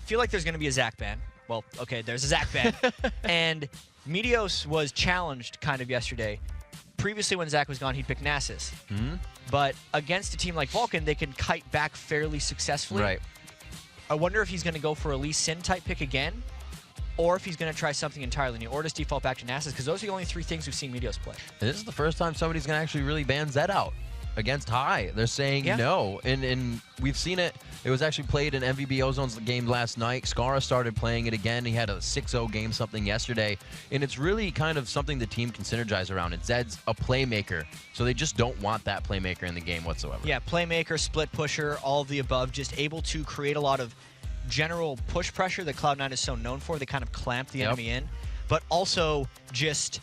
feel like there's going to be a Zach ban. Well, okay, there's a Zach ban. And Meteos was challenged kind of yesterday. Previously, when Zach was gone, he'd pick Nasus. But against a team like Vulcun, they can kite back fairly successfully. Right. I wonder if he's going to go for a Lee Sin type pick again, or if he's going to try something entirely new, or just default back to Nasus, because those are the only 3 things we've seen Meteos play. And this is the first time somebody's going to actually really ban Zed out against High. They're saying no, and we've seen it. It was actually played in MVB Ozone's game last night. Skara started playing it again. He had a 6-0 game something yesterday, and it's really kind of something the team can synergize around. And Zed's a playmaker, so they just don't want that playmaker in the game whatsoever. Yeah, playmaker, split pusher, all of the above, just able to create a lot of general push pressure that Cloud9 is so known for. They kind of clamp the enemy in, but also just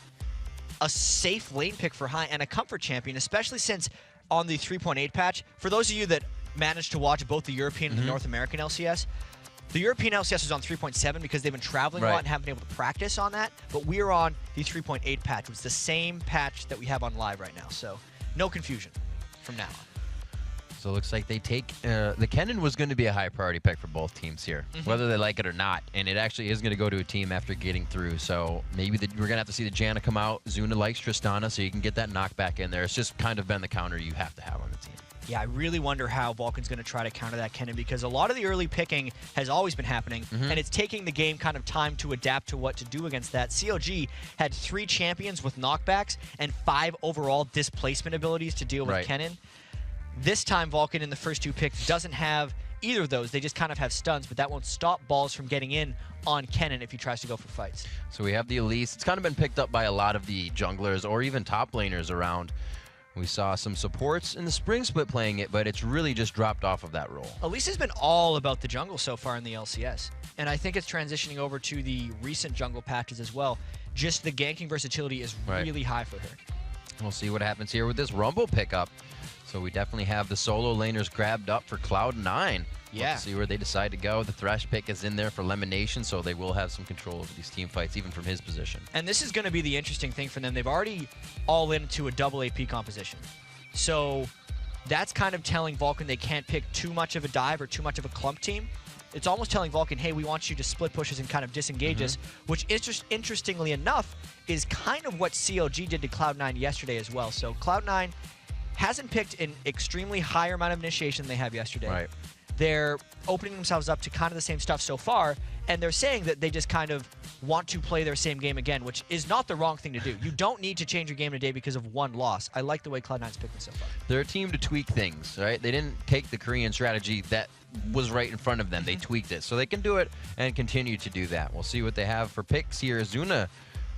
a safe lane pick for High and a comfort champion, especially since on the 3.8 patch, for those of you that managed to watch both the European and the North American LCS, the European LCS is on 3.7 because they've been traveling a lot and haven't been able to practice on that, but we're on the 3.8 patch, which is the same patch that we have on live right now, so no confusion from now on. So it looks like they take the Kennen was going to be a high priority pick for both teams here, whether they like it or not. And it actually is going to go to a team after getting through. So maybe we're going to have to see the Janna come out. Zuna likes Tristana, so you can get that knockback in there. It's just kind of been the counter you have to have on the team. Yeah, I really wonder how Vulcan's going to try to counter that Kennen, because a lot of the early picking has always been happening, and it's taking the game kind of time to adapt to what to do against that. COG had 3 champions with knockbacks and 5 overall displacement abilities to deal with Kennen. This time, Vulcun in the first 2 picks doesn't have either of those. They just kind of have stuns, but that won't stop balls from getting in on Kennen if he tries to go for fights. So we have the Elise. It's kind of been picked up by a lot of the junglers or even top laners around. We saw some supports in the spring split playing it, but it's really just dropped off of that role. Elise has been all about the jungle so far in the LCS, and I think it's transitioning over to the recent jungle patches as well. Just the ganking versatility is really high for her. We'll see what happens here with this Rumble pickup. So we definitely have the solo laners grabbed up for Cloud9. Yeah. Let's see where they decide to go. The Thresh pick is in there for elimination, so they will have some control over these team fights, even from his position. And this is going to be the interesting thing for them. They've already all into a double AP composition. So that's kind of telling Vulcun they can't pick too much of a dive or too much of a clump team. It's almost telling Vulcun, hey, we want you to split pushes and kind of disengage us, which interestingly enough is kind of what COG did to Cloud9 yesterday as well. So Cloud9 hasn't picked an extremely higher amount of initiation than they have yesterday. Right. They're opening themselves up to kind of the same stuff so far, and they're saying that they just kind of want to play their same game again, which is not the wrong thing to do. You don't need to change your game today because of one loss. I like the way Cloud9's picking so far. They're a team to tweak things, right? They didn't take the Korean strategy that was right in front of them. They tweaked it. So they can do it and continue to do that. We'll see what they have for picks here. Zuna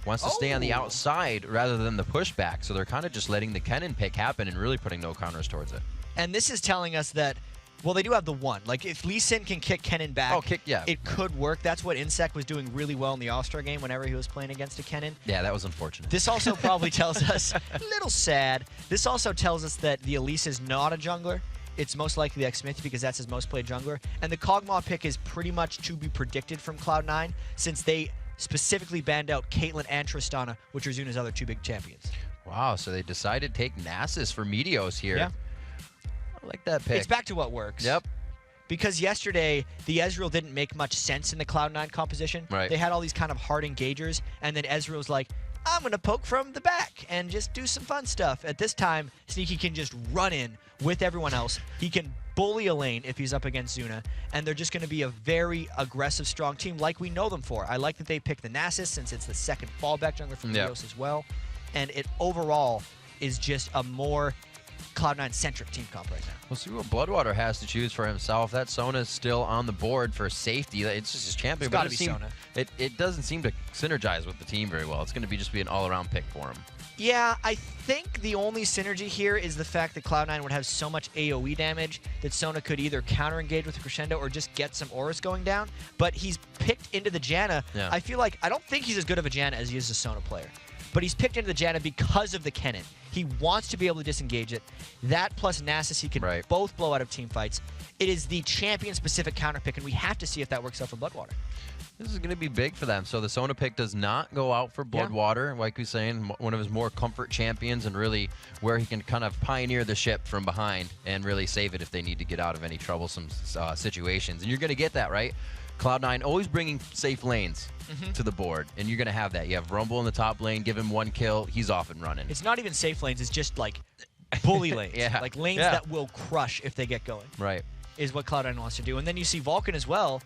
wants to stay on the outside rather than the pushback. So they're kind of just letting the Kennen pick happen and really putting no counters towards it. And this is telling us that, well, they do have the one. Like, if Lee Sin can kick Kennen back, it could work. That's what Insect was doing really well in the All-Star game whenever he was playing against a Kennen. Yeah, that was unfortunate. This also probably tells us, a little sad, this also tells us that the Elise is not a jungler. It's most likely the X-Smith because that's his most played jungler. And the Kog'Maw pick is pretty much to be predicted from Cloud9 since they specifically banned out Caitlyn and Tristana, which are Zuna's other 2 big champions. Wow, so they decided to take Nasus for Meteos here. Yeah. I like that pick. It's back to what works. Yep. Because yesterday, the Ezreal didn't make much sense in the Cloud9 composition. Right. They had all these kind of hard engagers, and then Ezreal's like, I'm going to poke from the back and just do some fun stuff. At this time, Sneaky can just run in with everyone else. He can bully a lane if he's up against Zuna, and they're just going to be a very aggressive, strong team like we know them for. I like that they picked the Nasus since it's the second fallback jungler for Meteos as well, and it overall is just a more Cloud9-centric team comp right now. We'll see what Bloodwater has to choose for himself. That Sona's still on the board for safety. It's just his champion. It's got to be Sona. It doesn't seem to synergize with the team very well. It's going to just be an all-around pick for him. Yeah, I think the only synergy here is the fact that Cloud9 would have so much AoE damage that Sona could either counter-engage with a Crescendo or just get some auras going down. But he's picked into the Janna. Yeah. I feel like, I don't think he's as good of a Janna as he is a Sona player. But he's picked into the Janna because of the Kennen. He wants to be able to disengage it. That plus Nasus, he can both blow out of team fights. It is the champion-specific counter pick, and we have to see if that works out for Bloodwater. This is going to be big for them. So the Sona pick does not go out for Bloodwater, like we were saying, one of his more comfort champions and really where he can kind of pioneer the ship from behind and really save it if they need to get out of any troublesome situations. And you're going to get that, right? Cloud9 always bringing safe lanes to the board, and you're going to have that. You have Rumble in the top lane, give him 1 kill, he's off and running. It's not even safe lanes, it's just like bully lanes. Like lanes that will crush if they get going. Right. Is what Cloud9 wants to do. And then you see Vulcun as well.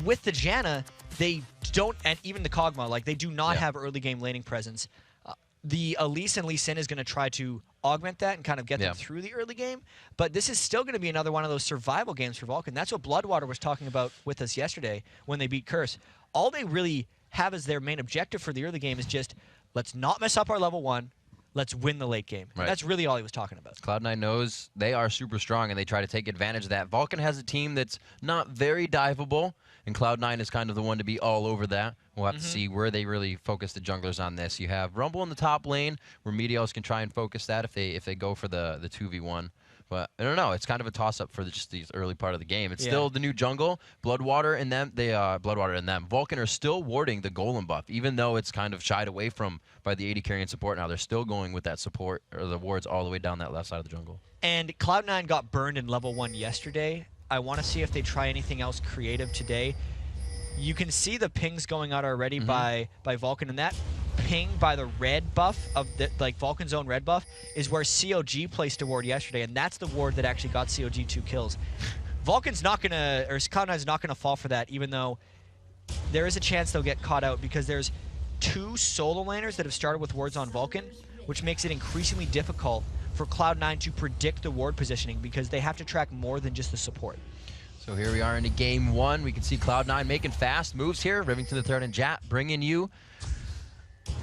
With the Janna, they don't, and even the Kog'Maw, like they do not have early game laning presence. The Elise and Lee Sin is going to try to augment that and kind of get them through the early game. But this is still going to be another one of those survival games for Vulcun. That's what Bloodwater was talking about with us yesterday when they beat Curse. All they really have as their main objective for the early game is just, let's not mess up our level 1. Let's win the late game. Right. That's really all he was talking about. Cloud9 knows they are super strong, and they try to take advantage of that. Vulcun has a team that's not very diveable, and Cloud9 is kind of the one to be all over that. We'll have to see where they really focus the junglers on this. You have Rumble in the top lane, where Meteos can try and focus that if they go for the 2v1. But I don't know. It's kind of a toss-up for just the early part of the game. It's still the new jungle. Bloodwater and them. Vulcun are still warding the Golem buff, even though it's kind of shied away from by the AD carrying support. Now they're still going with that support or the wards all the way down that left side of the jungle. And Cloud9 got burned in level 1 yesterday. I want to see if they try anything else creative today. You can see the pings going out already by Vulcun, and that ping by the red buff of the Vulcan's own red buff is where COG placed a ward yesterday, and that's the ward that actually got COG 2 kills. Vulcan's not gonna, or Cloud9's not gonna fall for that, even though there is a chance they'll get caught out because there's 2 solo laners that have started with wards on Vulcun, which makes it increasingly difficult for Cloud9 to predict the ward positioning because they have to track more than just the support. So here we are into game 1. We can see Cloud9 making fast moves here. Rivington III and Jat bringing you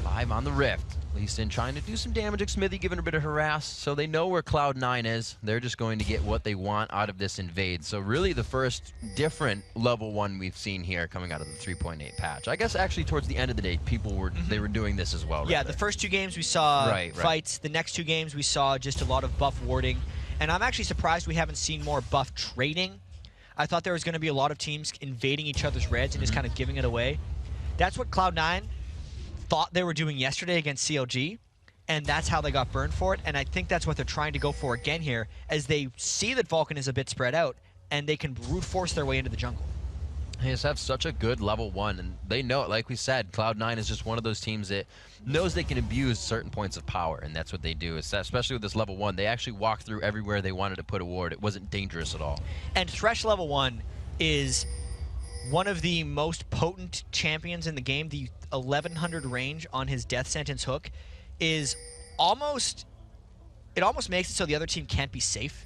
live on the Rift. Lee Sin trying to do some damage. Smithy giving a bit of harass. So they know where Cloud9 is. They're just going to get what they want out of this invade. So really the first different level 1 we've seen here coming out of the 3.8 patch. I guess actually towards the end of the day, people were they were doing this as well. Yeah, the first 2 games we saw fights. The next 2 games we saw just a lot of buff warding. And I'm actually surprised we haven't seen more buff trading. I thought there was going to be a lot of teams invading each other's reds and just kind of giving it away. That's what Cloud9 thought they were doing yesterday against CLG, and that's how they got burned for it. And I think that's what they're trying to go for again here, as they see that Vulcun is a bit spread out, and they can brute force their way into the jungle. They just have such a good level 1, and they know it. Like we said, Cloud9 is just one of those teams that knows they can abuse certain points of power, and that's what they do. Especially with this level 1, they actually walked through everywhere they wanted to put a ward. It wasn't dangerous at all. And Thresh level 1 is one of the most potent champions in the game. The 1100 range on his death sentence hook is almost makes it so the other team can't be safe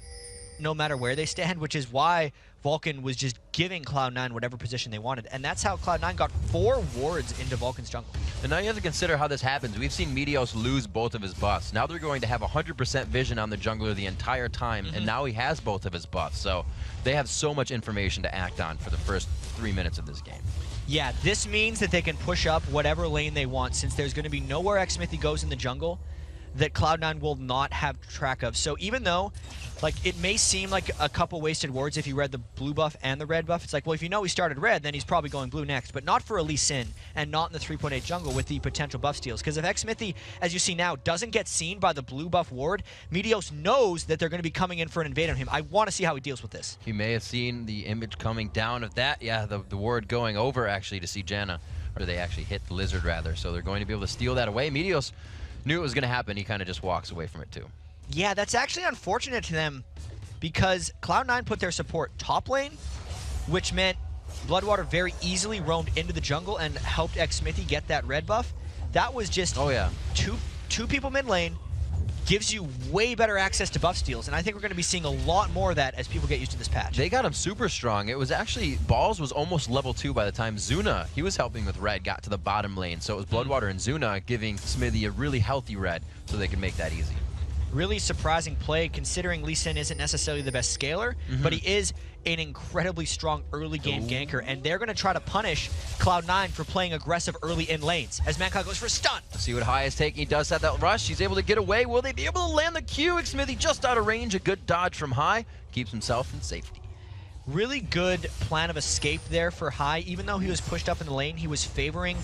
no matter where they stand, which is why Vulcun was just giving Cloud9 whatever position they wanted. And that's how Cloud9 got 4 wards into Vulcan's jungle. And now you have to consider how this happens. We've seen Meteos lose both of his buffs. Now they're going to have 100% vision on the jungler the entire time, and now he has both of his buffs. So they have so much information to act on for the first 3 minutes of this game. Yeah, this means that they can push up whatever lane they want, since there's going to be nowhere Xmithy goes in the jungle that Cloud9 will not have track of. So even though, like, it may seem like a couple wasted wards if you read the blue buff and the red buff, it's like, well, if you know he started red, then he's probably going blue next, but not for Lee Sin and not in the 3.8 jungle with the potential buff steals. Because if Xmithy, as you see now, doesn't get seen by the blue buff ward, Meteos knows that they're going to be coming in for an invade on him. I want to see how he deals with this. You may have seen the image coming down of that. Yeah, the ward going over, actually, to see Janna, or they actually hit the lizard, rather. So they're going to be able to steal that away. Meteos knew it was going to happen. He kind of just walks away from it, too. Yeah, that's actually unfortunate to them, because Cloud9 put their support top lane, which meant Bloodwater very easily roamed into the jungle and helped Xmithy get that red buff. That was just two people mid lane, gives you way better access to buff steals, and I think we're going to be seeing a lot more of that as people get used to this patch. They got him super strong. It was actually, Balls was almost level 2 by the time Zuna, he was helping with red, got to the bottom lane. So it was Bloodwater and Zuna giving Smithy a really healthy red so they could make that easy. Really surprising play, considering Lee Sin isn't necessarily the best scaler, but he is an incredibly strong early game ganker, and they're going to try to punish Cloud9 for playing aggressive early in lanes as Mankai goes for a stun. Let's see what High is taking. He does have that rush. He's able to get away. Will they be able to land the Q? Smithy just out of range. A good dodge from High. Keeps himself in safety. Really good plan of escape there for High. Even though he was pushed up in the lane, he was favoring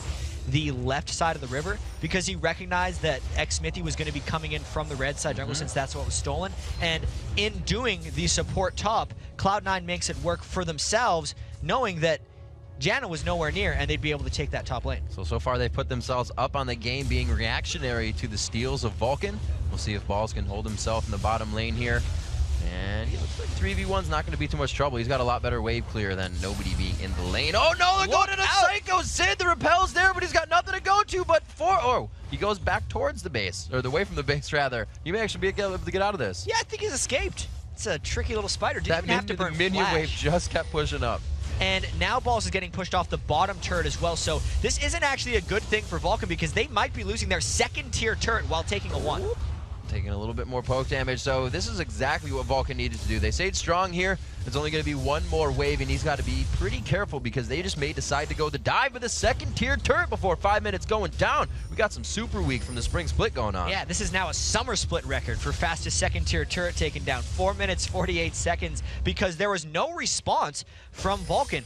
the left side of the river because he recognized that Xmithy was going to be coming in from the red side jungle since that's what was stolen. And in doing the support top, Cloud9 makes it work for themselves, knowing that Janna was nowhere near, and they'd be able to take that top lane. So far they've put themselves up on the game, being reactionary to the steals of Vulcun. We'll see if Balls can hold himself in the bottom lane here. And he looks like 3v1's not going to be too much trouble. He's got a lot better wave clear than nobody being in the lane. Oh no, they're going to the Psycho Sid. The repel's there, but he's got nothing to go to but he goes back towards the base, or away from the base rather. You may actually be able to get out of this. Yeah, I think he's escaped. It's a tricky little spider. Didn't even have to burn minion flash. wave just kept pushing up. And now Balls is getting pushed off the bottom turret as well. So this isn't actually a good thing for Vulcun because they might be losing their second tier turret while taking a 1. Taking a little bit more poke damage. So this is exactly what Vulcun needed to do. They stayed strong here. It's only going to be one more wave, and he's got to be pretty careful because they just may decide to go the dive with a second tier turret before 5 minutes going down. We got some super weak from the spring split going on. Yeah, this is now a summer split record for fastest second tier turret taken down. 4 minutes, 48 seconds because there was no response from Vulcun.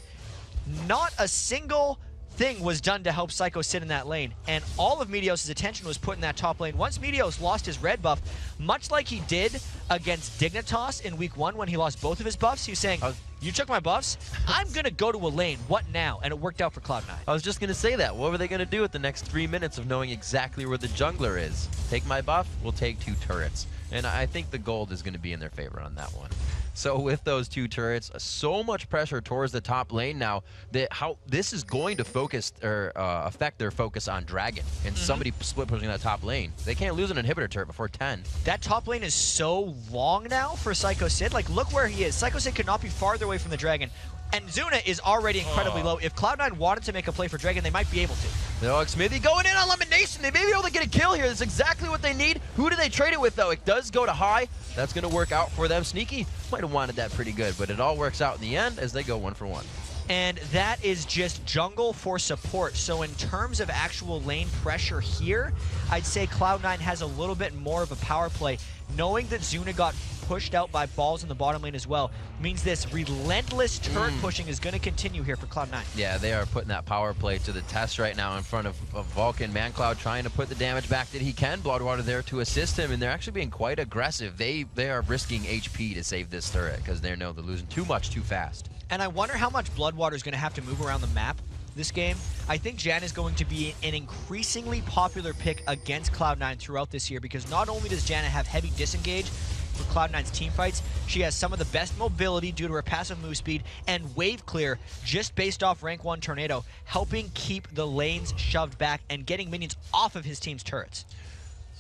Not a single thing was done to help Psycho sit in that lane, and all of Meteos' attention was put in that top lane. Once Meteos lost his red buff, much like he did against Dignitas in week 1 when he lost both of his buffs, he was saying, you took my buffs, I'm gonna go to a lane, what now? And it worked out for Cloud9. I was just gonna say that. What were they gonna do with the next 3 minutes of knowing exactly where the jungler is? Take my buff, we'll take 2 turrets. And I think the gold is gonna be in their favor on that one. So with those 2 turrets, so much pressure towards the top lane now that how this is going to focus or affect their focus on Dragon and somebody split pushing that top lane. They can't lose an inhibitor turret before 10. That top lane is so long now for Psycho Sid. Like, look where he is. Psycho Sid could not be farther away from the Dragon. And Zuna is already incredibly low. If Cloud9 wanted to make a play for Dragon, they might be able to. No, Smithy going in on elimination. They may be able to get a kill here. That's exactly what they need. Who do they trade it with, though? It does go to high. That's going to work out for them. Sneaky might have wanted that pretty good, but it all works out in the end as they go 1 for 1. And that is just jungle for support. So in terms of actual lane pressure here, I'd say Cloud9 has a little bit more of a power play. Knowing that Zuna got pushed out by Balls in the bottom lane as well means this relentless turret pushing is going to continue here for Cloud9. Yeah, they are putting that power play to the test right now in front of Vulcun. ManCloud trying to put the damage back that he can. Bloodwater there to assist him, and they're actually being quite aggressive. They are risking HP to save this turret because they know they're losing too much too fast. And I wonder how much Bloodwater is going to have to move around the map this game. I think Janna is going to be an increasingly popular pick against Cloud9 throughout this year because not only does Janna have heavy disengage for Cloud9's team fights, she has some of the best mobility due to her passive move speed and wave clear just based off rank 1 Tornado, helping keep the lanes shoved back and getting minions off of his team's turrets.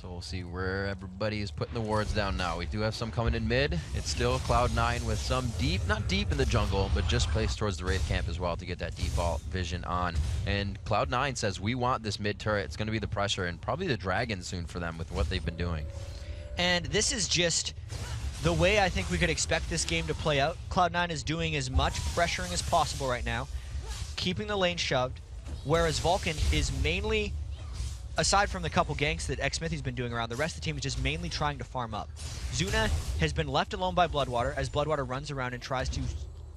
So we'll see where everybody is putting the wards down now. We do have some coming in mid. It's still Cloud9 with some deep, not deep in the jungle, but just placed towards the Wraith camp as well to get that default vision on. And Cloud9 says, we want this mid turret. It's going to be the pressure and probably the dragon soon for them with what they've been doing. And this is just the way I think we could expect this game to play out. Cloud9 is doing as much pressuring as possible right now, keeping the lane shoved, whereas Vulcun is mainly, aside from the couple ganks that Xmithy's been doing around, the rest of the team is just mainly trying to farm up. Zuna has been left alone by Bloodwater as Bloodwater runs around and tries to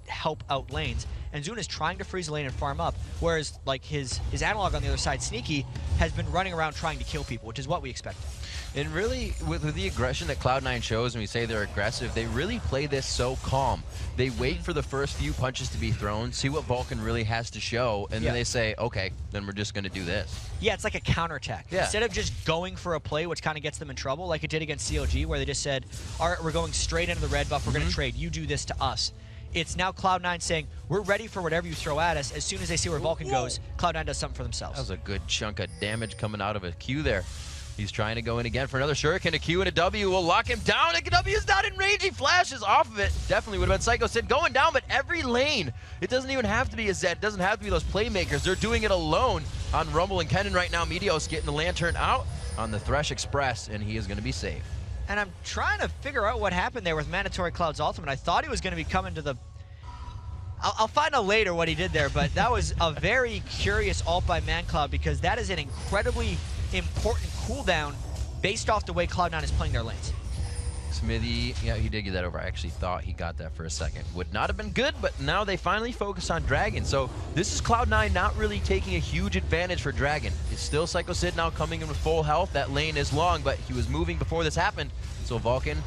help out lanes, and Zuna's trying to freeze the lane and farm up, whereas like his analog on the other side, Sneaky, has been running around trying to kill people, which is what we expected. And really, with the aggression that Cloud9 shows, when we say they're aggressive, they really play this so calm. They wait for the first few punches to be thrown, see what Vulcun really has to show, and then they say, okay, then we're just going to do this. Yeah, it's like a counterattack. Yeah. Instead of just going for a play, which kind of gets them in trouble, like it did against COG, where they just said, all right, we're going straight into the red buff, we're going to trade, you do this to us. It's now Cloud9 saying, we're ready for whatever you throw at us. As soon as they see where Vulcun goes, Cloud9 does something for themselves. That was a good chunk of damage coming out of a Q there. He's trying to go in again for another Shuriken. A Q and a W will lock him down. A W is not in range. He flashes off of it. Definitely would have been Psycho Sid going down, but every lane, it doesn't even have to be a Zed. It doesn't have to be those playmakers. They're doing it alone on Rumble and Kennen right now. Meteos getting the Lantern out on the Thresh Express, and he is going to be safe. And I'm trying to figure out what happened there with Mandatory Cloud's ultimate. I thought he was going to be coming to the... I'll find out later what he did there, but that was a very curious ult by ManCloud because that is an incredibly important cooldown based off the way Cloud9 is playing their lanes. Smithy, yeah, he did get that over. I actually thought he got that for a second. Would not have been good, but now they finally focus on Dragon. So this is Cloud9 not really taking a huge advantage for Dragon. It's still Psycho Sid now coming in with full health. That lane is long, but he was moving before this happened. So Vulcun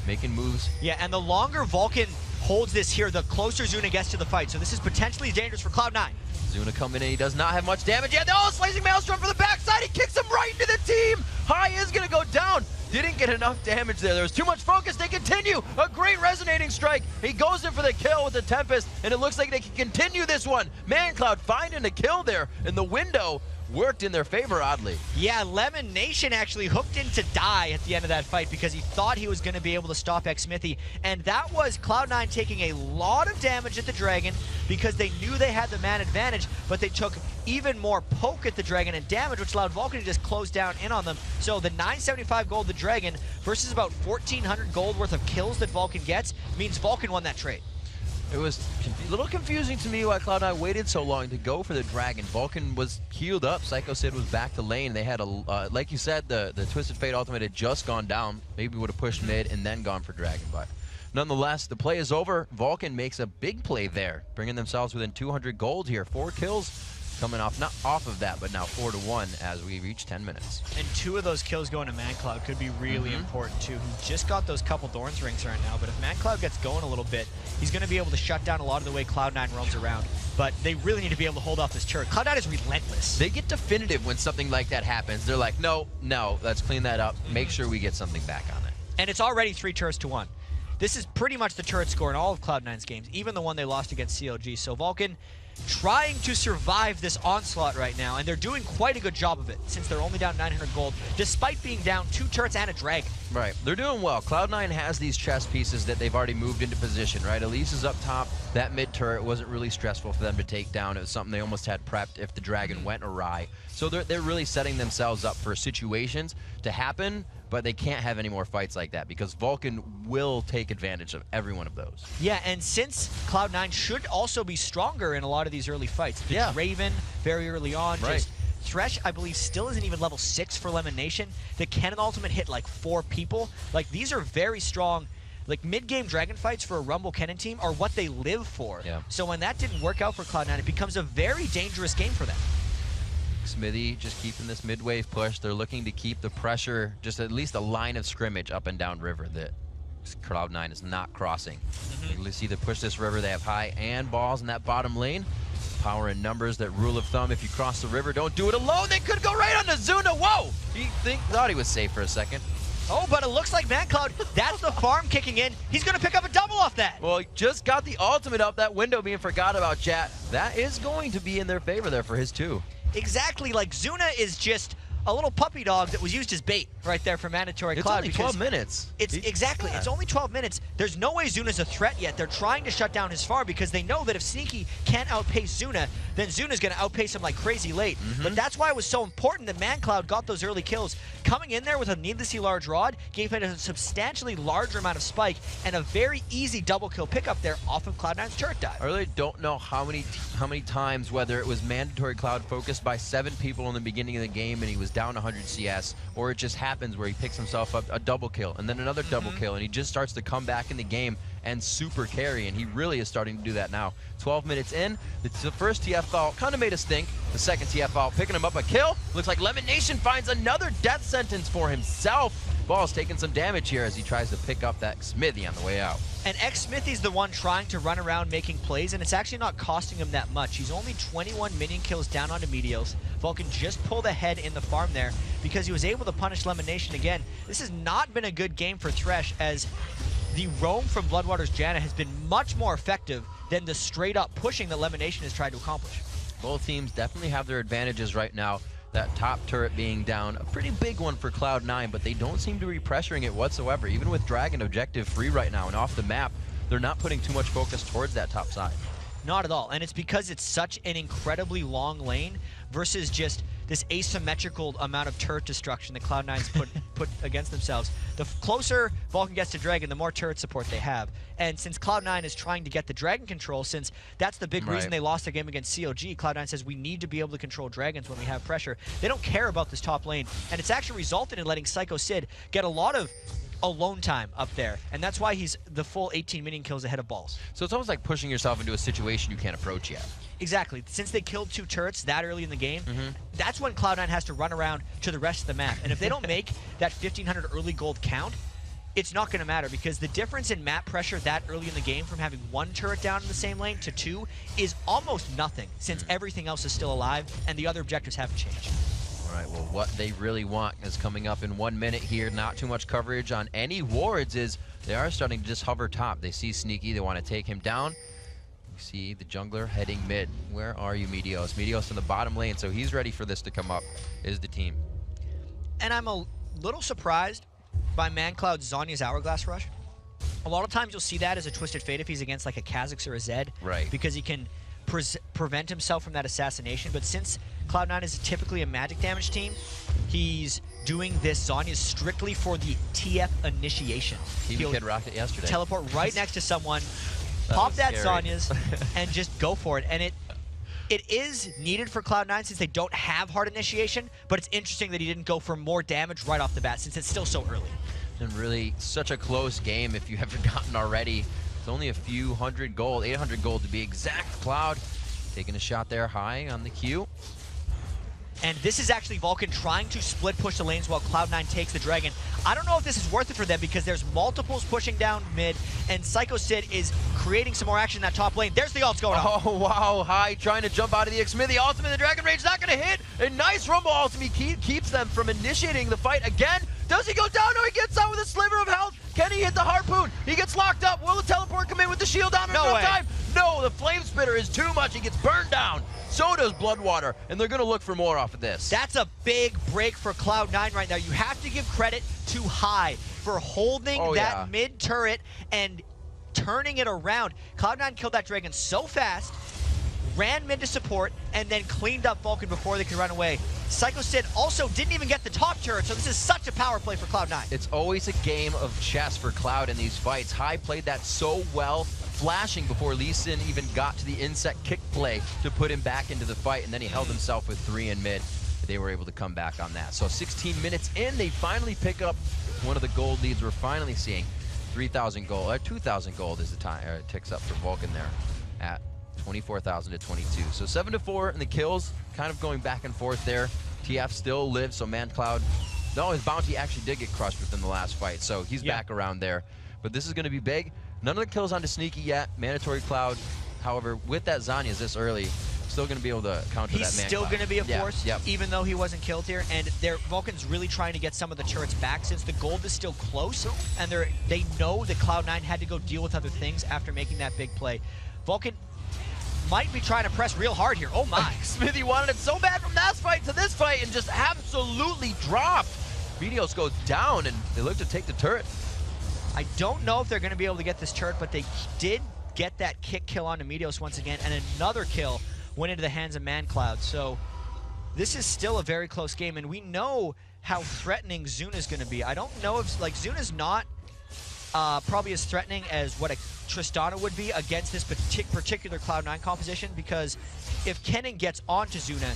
making moves. Yeah, and the longer Vulcun holds this here, the closer Zuna gets to the fight. So this is potentially dangerous for Cloud9. Zuna coming in. He does not have much damage yet. Oh, Slicing Maelstrom for the backside. He kicks him right into the team. High is going to go down. Didn't get enough damage there. There was too much focus. They continue. A great resonating strike. He goes in for the kill with the Tempest, and it looks like they can continue this one. ManCloud finding a kill there, and the window worked in their favor, oddly. Yeah, Lemon Nation actually hooked in to die at the end of that fight because he thought he was going to be able to stop xMithy, and that was Cloud9 taking a lot of damage at the Dragon because they knew they had the man advantage, but they took even more poke at the Dragon and damage, which allowed Vulcun to just close down in on them. So the 975 gold the Dragon versus about 1,400 gold worth of kills that Vulcun gets means Vulcun won that trade. It was a little confusing to me why Cloud9 waited so long to go for the Dragon. Vulcun was healed up. Psycho Sid was back to lane. They had a, like you said, the Twisted Fate ultimate had just gone down. Maybe would have pushed mid and then gone for Dragon. But nonetheless, the play is over. Vulcun makes a big play there, bringing themselves within 200 gold here. 4 kills coming off, not off of that, but now 4-1 as we reach 10 minutes. And 2 of those kills going to ManCloud could be really important too. He just got those couple Thorns rings right now, but if ManCloud gets going a little bit, he's going to be able to shut down a lot of the way Cloud9 roams around. But they really need to be able to hold off this turret. Cloud9 is relentless. They get definitive when something like that happens. They're like, no, let's clean that up. Make sure we get something back on it. And it's already 3 turrets to 1. This is pretty much the turret score in all of Cloud9's games, even the one they lost against CLG. So Vulcun trying to survive this onslaught right now, and they're doing quite a good job of it since they're only down 900 gold, despite being down 2 turrets and a Dragon. Right, they're doing well. Cloud9 has these chess pieces that they've already moved into position, right? Elise is up top. That mid turret wasn't really stressful for them to take down. It was something they almost had prepped if the Dragon went awry. So they're really setting themselves up for situations to happen, but they can't have any more fights like that because Vulcun will take advantage of every one of those. Yeah, and since Cloud9 should also be stronger in a lot of these early fights. The Raven very early on, just Thresh, I believe, still isn't even level 6 for Lemon Nation. The Cannon ultimate hit like 4 people. Like, these are very strong. Like, mid-game Dragon fights for a Rumble Cannon team are what they live for. Yeah. So when that didn't work out for Cloud9, it becomes a very dangerous game for them. Smithy just keeping this mid-wave push. They're looking to keep the pressure, just at least a line of scrimmage up and down river that Cloud9 is not crossing. You see them push this river. They have high and balls in that bottom lane. Power and numbers, that rule of thumb. If you cross the river, don't do it alone. They could go right onto Zuna. Whoa! He thought he was safe for a second. Oh, but it looks like ManCloud, that's the farm kicking in. He's going to pick up a double off that. Well, he just got the ultimate up. That window being forgot about, chat. That is going to be in their favor there for his 2. Exactly, like Zuna is just a little puppy dog that was used as bait right there for Mandatory Cloud. It's only 12 minutes. It's exactly. It's only 12 minutes. There's no way Zuna's a threat yet. They're trying to shut down his farm because they know that if Sneaky can't outpace Zuna, then Zuna's going to outpace him like crazy late. But that's why it was so important that ManCloud got those early kills. Coming in there with a needlessly large rod gave it a substantially larger amount of spike and a very easy double kill pickup there off of Cloud9's turret dive. I really don't know how many times, whether it was Mandatory Cloud focused by 7 people in the beginning of the game and he was down 100 CS, or it just happens where he picks himself up a double kill and then another double kill, and he just starts to come back in the game and super carry, and he really is starting to do that now. 12 minutes in, the first TF foul kind of made us think. The second TF foul picking him up a kill. Looks like Lemon Nation finds another death sentence for himself. Ball's taking some damage here as he tries to pick up that Smithy on the way out. And xMithy's the one trying to run around making plays, and it's actually not costing him that much. He's only 21 minion kills down onto Meteos. Vulcun just pulled ahead in the farm there because he was able to punish Lemon Nation again. This has not been a good game for Thresh, as the roam from Bloodwater's Janna has been much more effective than the straight-up pushing that Lemon Nation has tried to accomplish. Both teams definitely have their advantages right now. That top turret being down, a pretty big one for Cloud9, but they don't seem to be pressuring it whatsoever. Even with Dragon objective free right now and off the map, they're not putting too much focus towards that top side. Not at all, and it's because it's such an incredibly long lane versus just this asymmetrical amount of turret destruction that Cloud9's put against themselves. The closer Vulcun gets to Dragon, the more turret support they have. And since Cloud9 is trying to get the Dragon control, since that's the big reason they lost their game against COG, Cloud9 says we need to be able to control Dragons when we have pressure. They don't care about this top lane, and it's actually resulted in letting Psycho Sid get a lot of alone time up there, and that's why he's the full 18 minion kills ahead of Balls. So it's almost like pushing yourself into a situation you can't approach yet. Exactly. Since they killed 2 turrets that early in the game, that's when Cloud9 has to run around to the rest of the map. And if they don't make that 1,500 early gold count, it's not going to matter because the difference in map pressure that early in the game from having 1 turret down in the same lane to 2 is almost nothing since everything else is still alive and the other objectives haven't changed. All right, well, what they really want is coming up in 1 minute here. Not too much coverage on any wards is they are starting to just hover top. They see Sneaky. They want to take him down. You see the jungler heading mid. Where are you, Meteos? Meteos in the bottom lane, so he's ready for this to come up, is the team. And I'm a little surprised by ManCloud's Zhonya's Hourglass Rush. A lot of times you'll see that as a Twisted Fate if he's against like a Kha'Zix or a Zed. Right. Because he can prevent himself from that assassination. But since Cloud9 is typically a magic damage team, he's doing this Zhonya's strictly for the TF initiation. He'll Kid rocked it yesterday. Teleport right next to someone, pop that scary. Zhonya's, and just go for it. And it is needed for Cloud9 since they don't have hard initiation, but it's interesting that he didn't go for more damage right off the bat since it's still so early. And really, such a close game if you haven't gotten already. It's only a few hundred gold, 800 gold to be exact. Cloud taking a shot there high on the Q. And this is actually Vulcun trying to split push the lanes while Cloud9 takes the Dragon. I don't know if this is worth it for them because there's multiples pushing down mid, and Psycho Sid is creating some more action in that top lane. There's the ults going on. Oh, wow. High trying to jump out of the X-Mid. The ultimate, the Dragon Rage not going to hit. A nice Rumble ultimate keeps them from initiating the fight again. Does he go down? No, he gets out with a sliver of health. Can he hit the harpoon? He gets locked up. Will the teleport come in with the shield down in no time? No, the flame spitter is too much. He gets burned down. So does Bloodwater, and they're going to look for more off of this. That's a big break for Cloud9 right now. You have to give credit to High for holding that mid turret and turning it around. Cloud9 killed that Dragon so fast, ran mid to support, and then cleaned up Vulcun before they could run away. Psycho Sid also didn't even get the top turret, so this is such a power play for Cloud9. It's always a game of chess for Cloud in these fights. High played that so well, flashing before Lee Sin even got to the insect kick play to put him back into the fight, and then he held himself with 3 in mid. They were able to come back on that. So 16 minutes in, they finally pick up one of the gold leads we're finally seeing. 3,000 gold, or 2,000 gold is the time, it ticks up for Vulcun there at 24,000 to 22. So 7-4 in the kills, kind of going back and forth there. TF still lives, so ManCloud, no, his bounty actually did get crushed within the last fight, so he's back around there. But this is going to be big. None of the kills onto Sneaky yet. Mandatory Cloud, however, with that Zhonya's this early, still going to be able to counter that ManCloud. He's still going to be a force, even though he wasn't killed here. And Vulcan's really trying to get some of the turrets back since the gold is still close, and they know that Cloud9 had to go deal with other things after making that big play. Vulcan might be trying to press real hard here. Oh my. Smithy wanted it so bad from that fight to this fight and just absolutely dropped. Meteos goes down and they look to take the turret. I don't know if they're going to be able to get this turret, but they did get that kick kill onto Meteos once again, and another kill went into the hands of ManCloud. So this is still a very close game, and we know how threatening Zuna's going to be. I don't know if, like, Zuna's not probably as threatening as what a Tristana would be against this particular Cloud9 composition, because if Kennen gets onto Zuna,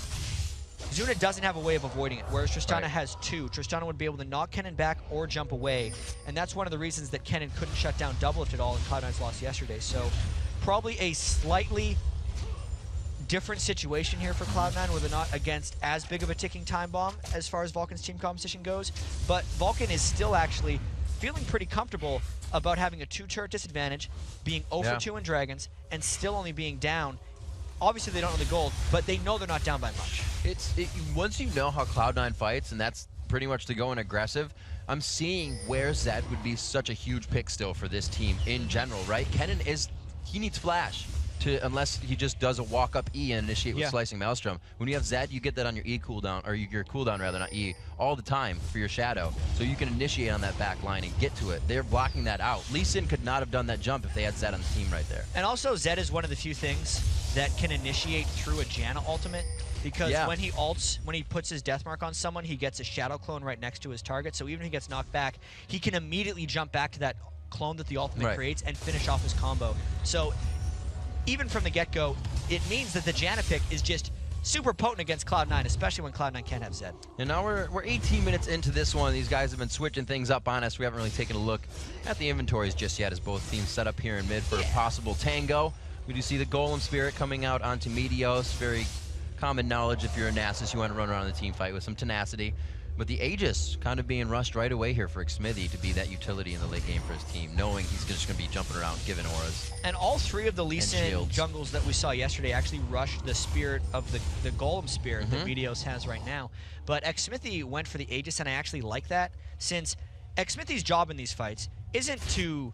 Zuna doesn't have a way of avoiding it, whereas Tristana has 2. Tristana would be able to knock Kennen back or jump away, and that's one of the reasons that Kennen couldn't shut down Doublelift at all in Cloud9's loss yesterday. So probably a slightly different situation here for Cloud9, where they're not against as big of a ticking time bomb as far as Vulcan's team composition goes, but Vulcan is still actually feeling pretty comfortable about having a 2-turret disadvantage, being 0-for-2 in Dragons, and still only being down. Obviously, they don't know the gold, but they know they're not down by much. Once you know how Cloud9 fights, and that's pretty much to go in aggressive, I'm seeing where Zed would be such a huge pick still for this team in general, right? Kennen he needs flash. Unless he just does a walk-up E and initiate with Slicing Maelstrom. When you have Zed, you get that on your E cooldown, or your cooldown rather, not E, all the time for your Shadow. So you can initiate on that back line and get to it. They're blocking that out. Lee Sin could not have done that jump if they had Zed on the team right there. And also, Zed is one of the few things that can initiate through a Janna ultimate, because when he ults, when he puts his death mark on someone, he gets a Shadow clone right next to his target. So even if he gets knocked back, he can immediately jump back to that clone that the ultimate creates and finish off his combo. So even from the get-go, it means that the Janna pick is just super potent against Cloud9, especially when Cloud9 can't have Zed. And now we're 18 minutes into this one. These guys have been switching things up on us. We haven't really taken a look at the inventories just yet, as both teams set up here in mid for a possible tango. We do see the Golem Spirit coming out onto Meteos. Very common knowledge if you're a Nasus, you want to run around the team fight with some tenacity. But the Aegis kind of being rushed right away here for Xmithy to be that utility in the late game for his team, knowing he's just going to be jumping around giving auras. And all three of the Lee Sin jungles that we saw yesterday actually rushed the spirit of the Golem spirit that Meteos has right now. But Xmithy went for the Aegis, and I actually like that, since Xmithy's job in these fights isn't to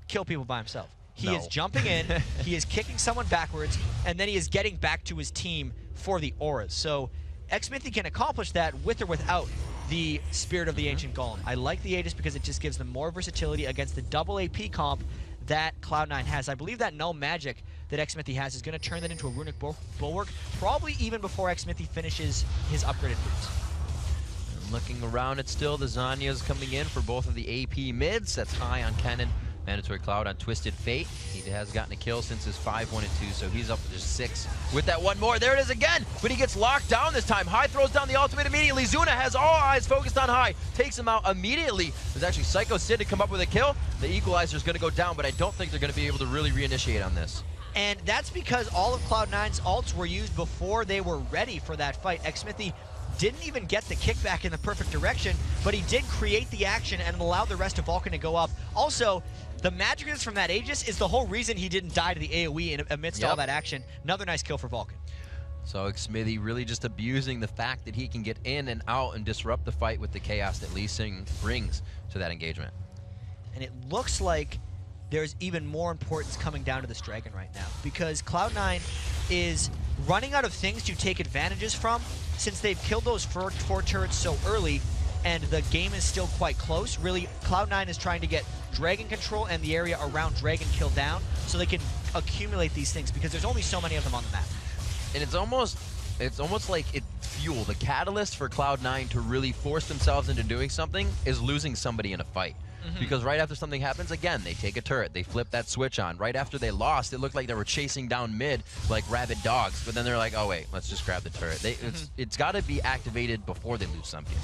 kill people by himself. He is jumping in, he is kicking someone backwards, and then he is getting back to his team for the auras. So Xmithy can accomplish that with or without the Spirit of the Ancient Golem. I like the Aegis because it just gives them more versatility against the double AP comp that Cloud9 has. I believe that no magic that Xmithy has is going to turn that into a Runic Bulwark, probably even before Xmithy finishes his upgraded boots. Looking around it still, the Zanya's coming in for both of the AP mids. That's high on Kennen. Mandatory Cloud on Twisted Fate. He has gotten a kill since his 5, 1, and 2, so he's up to just 6 with that one more. There it is again, but he gets locked down this time. High throws down the ultimate immediately. Zuna has all eyes focused on High. Takes him out immediately. There's actually Psycho Sid to come up with a kill. The Equalizer is going to go down, but I don't think they're going to be able to really reinitiate on this. And that's because all of Cloud9's ults were used before they were ready for that fight. Xmithy didn't even get the kickback in the perfect direction, but he did create the action and allowed the rest of Vulcun to go up. Also, the magicness from that Aegis is the whole reason he didn't die to the AoE amidst all that action. Another nice kill for Vulcun. So Xmithy really just abusing the fact that he can get in and out and disrupt the fight with the chaos that Lee Sin brings to that engagement. And it looks like there's even more importance coming down to this Dragon right now, because Cloud9 is running out of things to take advantages from since they've killed those four turrets so early and the game is still quite close. Really, Cloud9 is trying to get Dragon control and the area around Dragon kill down so they can accumulate these things, because there's only so many of them on the map. And it's almost like it's fuel. The catalyst for Cloud9 to really force themselves into doing something is losing somebody in a fight. Because right after something happens, again, they take a turret, they flip that switch on. Right after they lost, it looked like they were chasing down mid like rabid dogs, but then they're like, oh wait, let's just grab the turret. It's got to be activated before they lose something.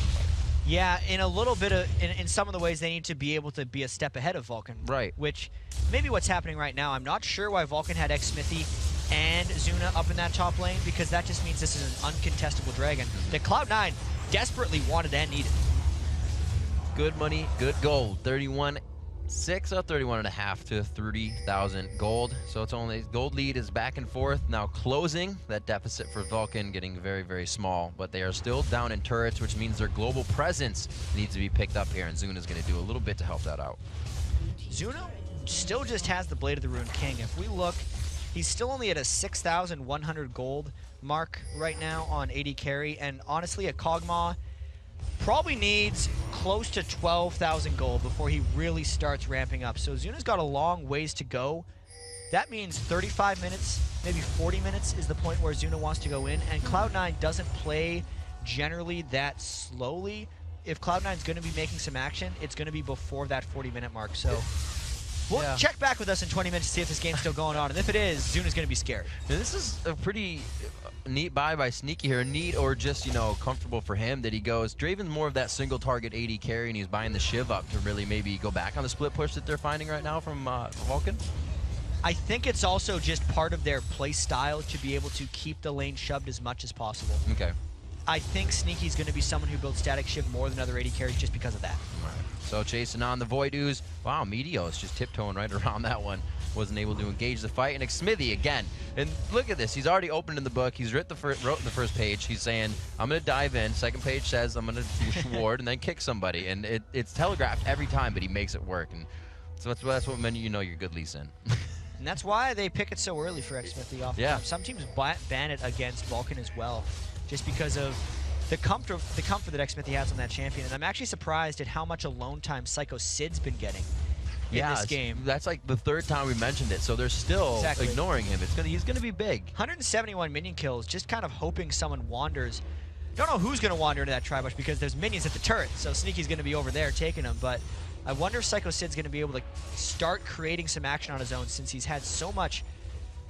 Yeah, in a little bit of, in some of the ways, they need to be able to be a step ahead of Vulcun. Right. Which, maybe what's happening right now, I'm not sure why Vulcun had Xmithy and Zuna up in that top lane, because that just means this is an uncontestable Dragon that Cloud9 desperately wanted and needed. Good money, good gold. 31.6 or 31.5 to 30,000 gold. So it's only gold lead is back and forth now, closing that deficit for Vulcun, getting very, very small. But they are still down in turrets, which means their global presence needs to be picked up here, and Zuna's going to do a little bit to help that out. Zuna still just has the Blade of the Ruined King. If we look, he's still only at a 6,100 gold mark right now on AD carry, and honestly, a Kog'Maw probably needs close to 12,000 gold before he really starts ramping up. So Zuna's got a long ways to go. That means 35 minutes, maybe 40 minutes is the point where Zuna wants to go in, and Cloud9 doesn't play generally that slowly. If Cloud9's going to be making some action, it's going to be before that 40-minute mark. So we'll check back with us in 20 minutes to see if this game's still going on, and if it is, Zuna's going to be scared. Now, this is a pretty neat buy by Sneaky here. Neat or just, you know, comfortable for him that he goes. Draven's more of that single target AD carry, and he's buying the Shiv up to really maybe go back on the split push that they're finding right now from Vulcun. I think it's also just part of their play style to be able to keep the lane shoved as much as possible. Okay. I think Sneaky's going to be someone who builds static Shiv more than other AD carries just because of that. All right. So chasing on the Void Ooze. Wow, Meteos just tiptoeing right around that one. Wasn't able to engage the fight. And Xmithy again. And look at this. He's already opened in the book. He's wrote in the first page. He's saying, I'm going to dive in. Second page says, I'm going to ward and then kick somebody. And it's telegraphed every time, but he makes it work. And so that's what meant you know you're good Lee Sin. And that's why they pick it so early for Xmithy off. Yeah. Some teams ban it against Vulcun as well, just because of the comfort that Xmithy has on that champion. And I'm actually surprised at how much alone time Psycho Sid's been getting in this game. That's like the third time we mentioned it, so they're still ignoring him. He's gonna be big. 171 minion kills, just kind of hoping someone wanders. Don't know who's gonna wander into that tri-bush because there's minions at the turret, so Sneaky's gonna be over there taking them, but I wonder if Psycho Sid's gonna be able to start creating some action on his own, since he's had so much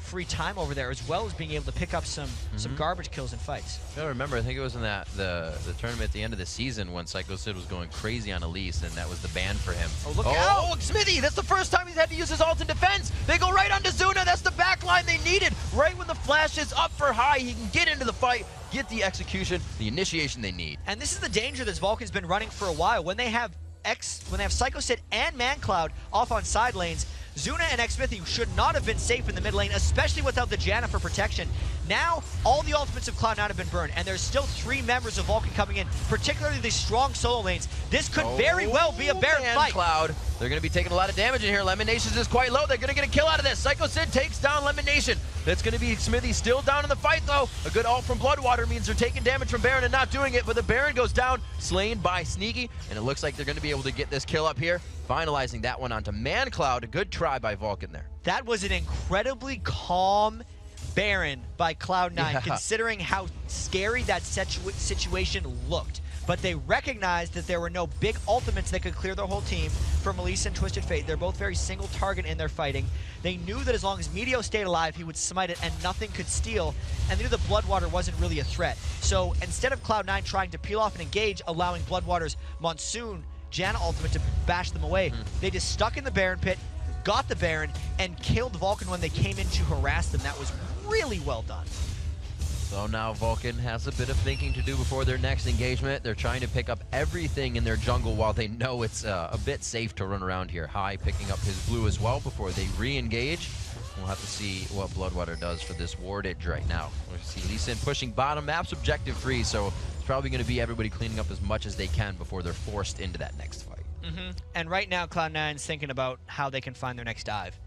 free time over there, as well as being able to pick up some garbage kills in fights. I remember, I think it was in the tournament at the end of the season when Psycho Sid was going crazy on Elise, and that was the ban for him. Oh, look out! Oh, Smithy, that's the first time he's had to use his ult in defense. They go right onto Zuna. That's the back line they needed. Right when the flash is up for high, he can get into the fight, get the execution, the initiation they need. And this is the danger that Vulcan's been running for a while. When they have Psycho Sid and ManCloud off on side lanes, Zuna and Xmithy should not have been safe in the mid lane, especially without the Janna for protection. Now, all the ultimates of Cloud9 have been burned, and there's still 3 members of Vulcan coming in, particularly these strong solo lanes. This could very well be a Baron fight. Cloud, they're going to be taking a lot of damage in here. Lemon Nations is quite low. They're going to get a kill out of this. Psycho Sid takes down Lemon Nation. That's going to be Smithy still down in the fight, though. A good ult from Bloodwater means they're taking damage from Baron and not doing it, but the Baron goes down, slain by Sneaky, and it looks like they're going to be able to get this kill up here, finalizing that one onto ManCloud. A good try by Vulcan there. That was an incredibly calm Baron by Cloud9, considering how scary that situation looked. But they recognized that there were no big ultimates that could clear their whole team from Elise and Twisted Fate. They're both very single target in their fighting. They knew that as long as Meteor stayed alive, he would smite it and nothing could steal. And they knew that Bloodwater wasn't really a threat. So instead of Cloud9 trying to peel off and engage, allowing Bloodwater's Monsoon Janna ultimate to bash them away, they just stuck in the Baron pit, got the Baron, and killed Vulcan when they came in to harass them. That was really well done. So now Vulcan has a bit of thinking to do before their next engagement. They're trying to pick up everything in their jungle while they know it's a bit safe to run around here. High picking up his blue as well before they re-engage. We'll have to see what Bloodwater does for this wardage right now. We'll see Lee Sin pushing bottom. Map's objective free, so it's probably going to be everybody cleaning up as much as they can before they're forced into that next fight. And right now, Cloud9's thinking about how they can find their next dive.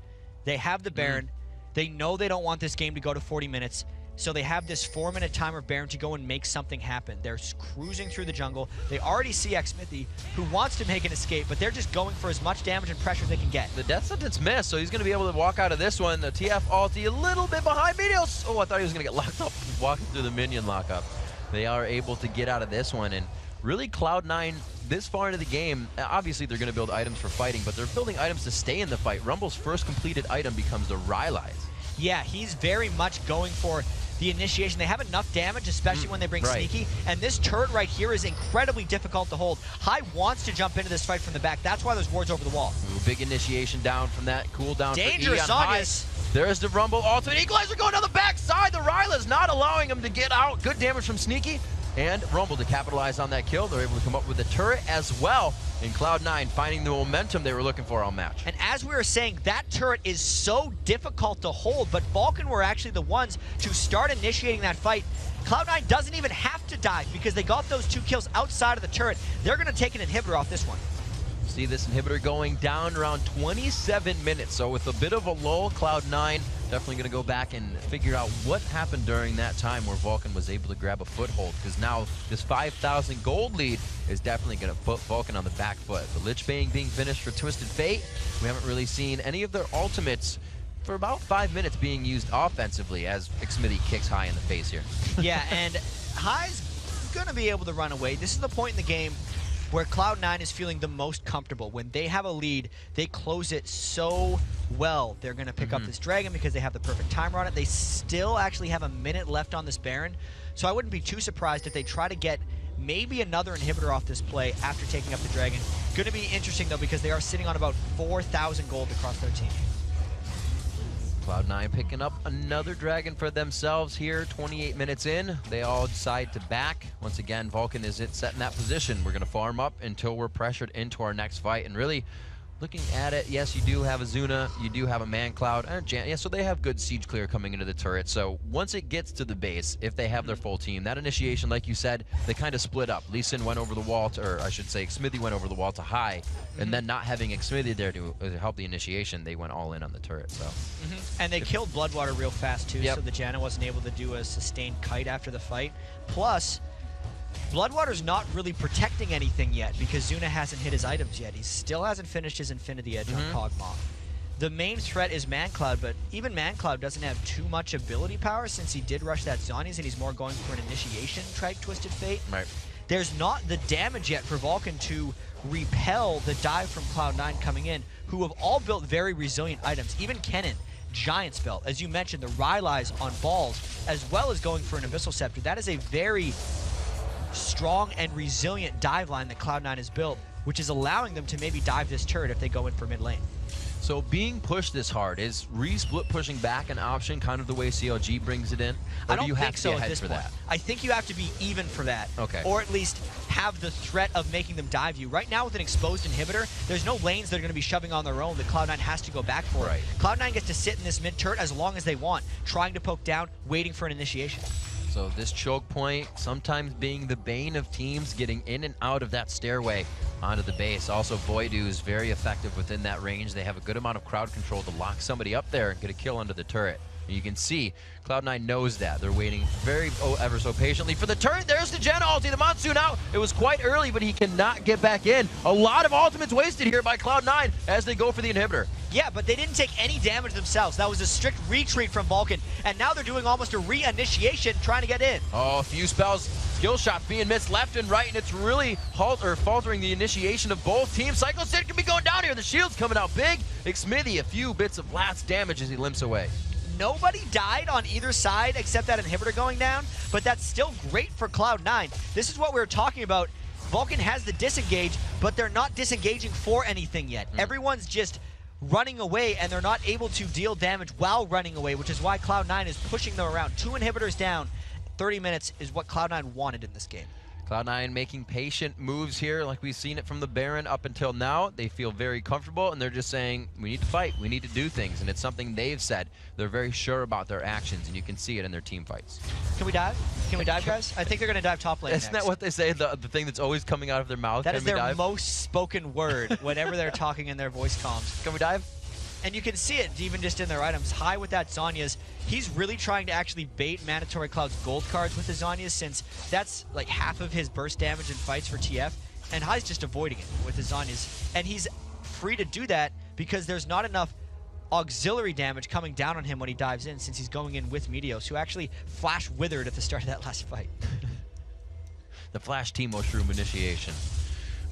They have the Baron. They know they don't want this game to go to 40 minutes. So they have this 4-minute timer of Baron to go and make something happen. They're cruising through the jungle. They already see Xmithy, who wants to make an escape, but they're just going for as much damage and pressure as they can get. The death sentence missed, so he's going to be able to walk out of this one. The TF ulti a little bit behind Meteos. Oh, I thought he was going to get locked up walking through the minion lockup. They are able to get out of this one, and really Cloud9 this far into the game, obviously they're going to build items for fighting, but they're building items to stay in the fight. Rumble's first completed item becomes the Rylai's. Yeah, he's very much going for the initiation. They have enough damage, especially when they bring Sneaky, and this turret right here is incredibly difficult to hold. High wants to jump into this fight from the back. That's why there's wards over the wall. Ooh, big initiation down from that cooldown. Dangerous August. There's the Rumble ultimate. Equalizer going down the backside. The Rylai's not allowing him to get out. Good damage from Sneaky. And Rumble to capitalize on that kill. They're able to come up with the turret as well. And Cloud9 finding the momentum they were looking for all match. And as we were saying, that turret is so difficult to hold, but Vulcan were actually the ones to start initiating that fight. Cloud9 doesn't even have to dive because they got those 2 kills outside of the turret. They're going to take an inhibitor off this one. See this inhibitor going down around 27 minutes. So with a bit of a lull, Cloud9 definitely going to go back and figure out what happened during that time where Vulcan was able to grab a foothold, because now this 5,000 gold lead is definitely going to put Vulcan on the back foot. The Lich Bane being finished for Twisted Fate. We haven't really seen any of their ultimates for about 5 minutes being used offensively as Xmithy kicks High in the face here. Yeah, and High's going to be able to run away. This is the point in the game where Cloud9 is feeling the most comfortable. When they have a lead, they close it so well. They're going to pick up this Dragon because they have the perfect timer on it. They still actually have a minute left on this Baron, so I wouldn't be too surprised if they try to get maybe another inhibitor off this play after taking up the Dragon. Going to be interesting, though, because they are sitting on about 4,000 gold across their team. Cloud9 picking up another Dragon for themselves here, 28 minutes in. They all decide to back. Once again, Vulcan is set in that position. We're going to farm up until we're pressured into our next fight. And really, looking at it, yes, you do have a Zuna, you do have a ManCloud, and Jan. Yeah, so they have good siege clear coming into the turret. So once it gets to the base, if they have their full team, that initiation, like you said, they kind of split up. Lee Sin went over the wall, or I should say, Xmithy went over the wall to High, and then not having Xmithy there to help the initiation, they went all in on the turret. So. And they killed Bloodwater real fast too, so the Janna wasn't able to do a sustained kite after the fight. Plus, Bloodwater's not really protecting anything yet because Zuna hasn't hit his items yet. He still hasn't finished his Infinity Edge on Kog'Maw. The main threat is ManCloud, but even ManCloud doesn't have too much ability power since he did rush that Zhonya's and he's more going for an initiation, try Twisted Fate. Right. There's not the damage yet for Vulcan to repel the dive from Cloud9 coming in, who have all built very resilient items. Even Kennen Giant's belt. As you mentioned, the Rylai's on balls, as well as going for an Abyssal Scepter. That is a very strong and resilient dive line that Cloud9 has built, which is allowing them to maybe dive this turret if they go in for mid lane. So being pushed this hard, is re-split pushing back an option, kind of the way CLG brings it in? Or I don't do you have think to so be at ahead this for point. that? I think you have to be even for that. Okay. Or at least have the threat of making them dive you. Right now with an exposed inhibitor, there's no lanes that are going to be shoving on their own that Cloud9 has to go back for. Right. Cloud9 gets to sit in this mid turret as long as they want, trying to poke down, waiting for an initiation. So this choke point sometimes being the bane of teams getting in and out of that stairway onto the base. Also, Voidu is very effective within that range. They have a good amount of crowd control to lock somebody up there and get a kill under the turret. And you can see Cloud9 knows that. They're waiting ever so patiently for the turret. There's the Gen ulti, the Monsoon out. It was quite early, but he cannot get back in. A lot of ultimates wasted here by Cloud9 as they go for the inhibitor. Yeah, but they didn't take any damage themselves. That was a strict retreat from Vulcun, and now they're doing almost a re-initiation trying to get in. Oh, a few spells, skill shots being missed left and right, and it's really faltering the initiation of both teams. Psycho Sid can be going down here. The shield's coming out big. Xmithy, a few bits of last damage as he limps away. Nobody died on either side except that inhibitor going down, but that's still great for Cloud9. This is what we were talking about. Vulcun has the disengage, but they're not disengaging for anything yet. Everyone's just running away, and they're not able to deal damage while running away, which is why Cloud9 is pushing them around. 2 inhibitors down. 30 minutes is what Cloud9 wanted in this game. Cloud9 making patient moves here like we've seen it from the Baron up until now. They feel very comfortable, and they're just saying, we need to fight, we need to do things, and it's something they've said. They're very sure about their actions, and you can see it in their team fights. Can we dive? Can we dive, guys? I think they're going to dive top lane Isn't next. that what they say, the thing that's always coming out of their mouth? That Can is we their dive? most spoken word whenever they're talking in their voice comms. Can we dive? And you can see it even just in their items. High with that Zhonya's. He's really trying to actually bait Mandatory Cloud's gold cards with the Zhonya's, since that's like half of his burst damage in fights for TF. And High's just avoiding it with the Zhonya's. And he's free to do that because there's not enough auxiliary damage coming down on him when he dives in, since he's going in with Meteos, who actually flash withered at the start of that last fight. The Flash Teemo Shroom initiation.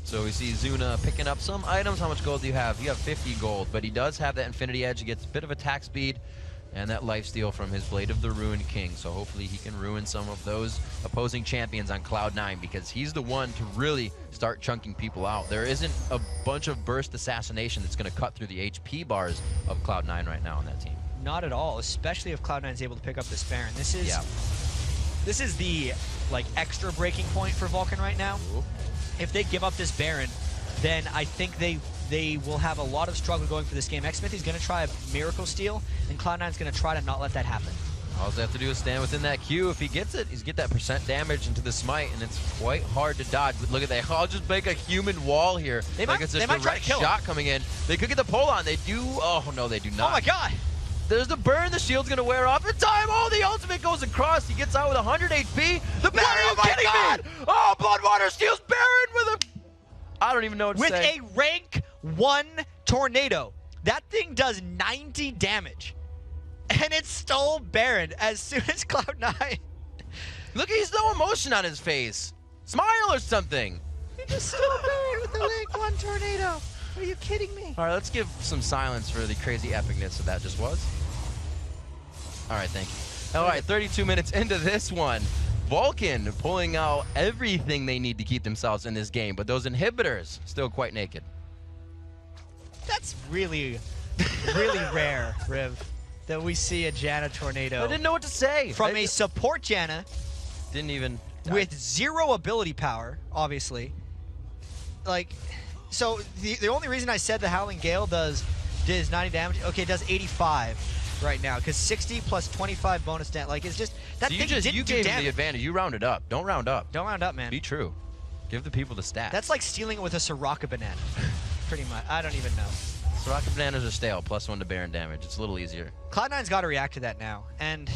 So we see Zuna picking up some items. How much gold do you have? You have 50 gold, but he does have that Infinity Edge. He gets a bit of attack speed and that lifesteal from his Blade of the Ruined King. So hopefully he can ruin some of those opposing champions on Cloud9, because he's the one to really start chunking people out. There isn't a bunch of burst assassination that's going to cut through the HP bars of Cloud9 right now on that team. Not at all, especially if Cloud9 is able to pick up this Baron. This is the like extra breaking point for Vulcun right now. Ooh. If they give up this Baron, then I think they will have a lot of struggle going for this game. Xmithy's going to try a Miracle Steal, and Cloud9's going to try to not let that happen. All they have to do is stand within that Q. If he gets it, he's get that percent damage into the smite, and it's quite hard to dodge. But look at that. I'll just make a human wall here. They like might, it's they just might a try direct to kill shot him. coming in. They could get the pull on. They do. Oh, no, they do not. Oh, my God. There's the burn. The shield's going to wear off in time. Oh, the ultimate goes across. He gets out with 100 HP. The Baron, Oh, my God. me? Oh, Bloodwater steals Baron with a... I don't even know what to With say. a rank 1 tornado. That thing does 90 damage. And it stole Baron as soon as Cloud9. Look, he's no emotion on his face. Smile or something. He just stole Baron with the rank 1 tornado. Are you kidding me? All right, let's give some silence for the crazy epicness that that just was. All right, thank you. All right, 32 minutes into this one. Vulcun pulling out everything they need to keep themselves in this game, but those inhibitors still quite naked. That's really, really rare, Riv, that we see a Janna tornado I didn't know what to say. from a support Janna Didn't even... with 0 ability power, obviously. Like, so the only reason I said the Howling Gale does 90 damage, okay, it does 85 right now, because 60 plus 25 bonus damage, like, it's just, that So thing didn't you do gave him damage. the advantage. You rounded up. Don't round up. Don't round up, man. Be true. Give the people the stats. That's like stealing it with a Soraka banana, pretty much. I don't even know. Soraka bananas are stale. +1 to Baron damage. It's a little easier. Cloud9's got to react to that now, and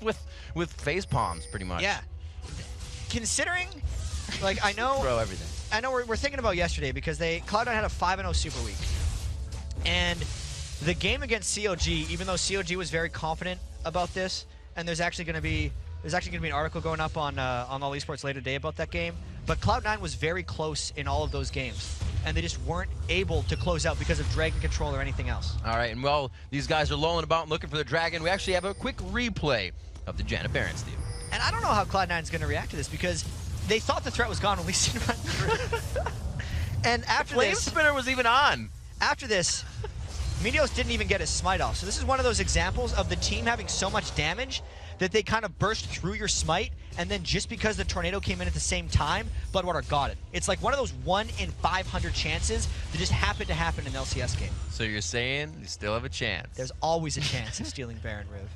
with face palms, pretty much. yeah. Considering, like, I know... Throw everything. I know we're thinking about yesterday, because Cloud9 had a 5-0 Super Week. And the game against COG, even though COG was very confident about this, and there's actually going to be an article going up on All Esports later today about that game, but Cloud9 was very close in all of those games. and they just weren't able to close out because of Dragon Control or anything else. All right, and well, these guys are lolling about and looking for the Dragon. We actually have a quick replay of the Janna Baron steal. And I don't know how Cloud9 is going to react to this because they thought the threat was gone when we seen right through. And after Flame this, Spinner was even on. After this, Meteos didn't even get his smite off. So this is one of those examples of the team having so much damage that they kind of burst through your smite, and then just because the tornado came in at the same time, Bloodwater got it. It's like one of those 1 in 500 chances that just happened to happen in an LCS game. So you're saying you still have a chance? There's always a chance of stealing Baron, Riv.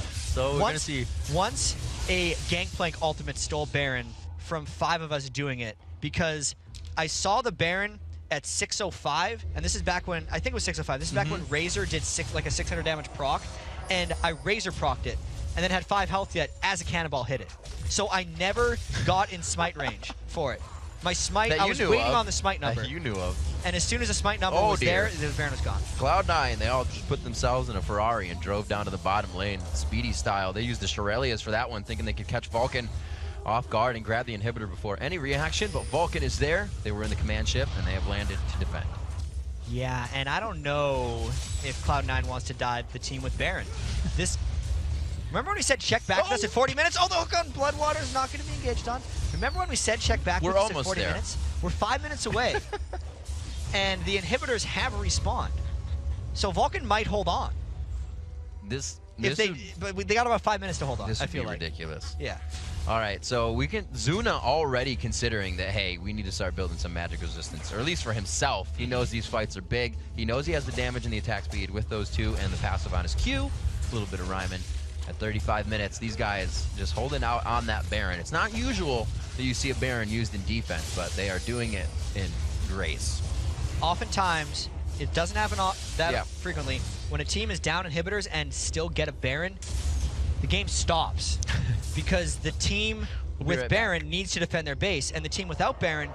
So we're gonna see. Once a Gangplank ultimate stole Baron from 5 of us doing it, because I saw the Baron at 605, and this is back when, I think it was 605, this is back when Razor did like a 600 damage proc, and I Razor procced it, and then had 5 health yet as a cannonball hit it. So I never got in smite range for it. My smite, I was waiting on the smite number. That you knew of. And as soon as the smite number was there, the Baron was gone. Cloud9, they all just put themselves in a Ferrari and drove down to the bottom lane, speedy style. They used the Shirelias for that one, thinking they could catch Vulcun off guard and grab the inhibitor before any reaction, but Vulcun is there. They were in the command ship, and they have landed to defend. Yeah, and I don't know if Cloud9 wants to dive the team with Baron. Remember when we said check back with us at 40 minutes? Oh, the hook on Bloodwater is not going to be engaged on. Remember when we said check back with us at 40 minutes? We're 5 minutes away. And the inhibitors have respawned. So Vulcun might hold on. But they got about 5 minutes to hold on, I feel like. Ridiculous. Yeah. All right, so we can Zuna already considering that, hey, we need to start building some magic resistance, or at least for himself. He knows these fights are big. He knows he has the damage and the attack speed with those two and the passive on his Q. A little bit of Ryman. At 35 minutes, these guys just holding out on that Baron. It's not usual that you see a Baron used in defense, but they are doing it in grace. Oftentimes, it doesn't happen that frequently. When a team is down inhibitors and still get a Baron, the game stops because the team with Baron needs to defend their base, and the team without Baron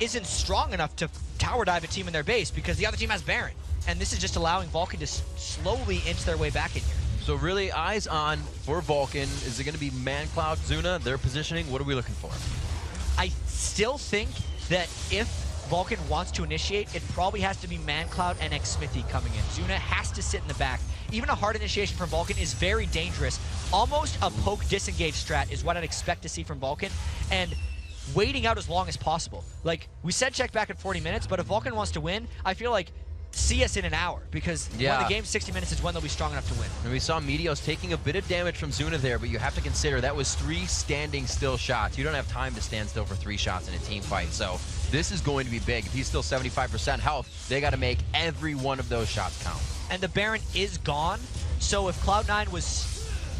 isn't strong enough to tower dive a team in their base because the other team has Baron. And this is just allowing Vulcun to slowly inch their way back in here. So really, eyes on for Vulcun. Is it going to be ManCloud, Zuna, their positioning? What are we looking for? I still think that if Vulcun wants to initiate, it probably has to be ManCloud and Xmithy coming in. Zuna has to sit in the back. Even a hard initiation from Vulcun is very dangerous. Almost a poke disengage strat is what I'd expect to see from Vulcun. And waiting out as long as possible. Like, we said check back at 40 minutes, but if Vulcun wants to win, I feel like see us in an hour, because when the game's 60 minutes is when they'll be strong enough to win. And we saw Meteos taking a bit of damage from Zuna there, but you have to consider that was 3 standing still shots. You don't have time to stand still for 3 shots in a team fight, so this is going to be big. If he's still 75% health, they got to make every one of those shots count. And the Baron is gone, so if Cloud9 was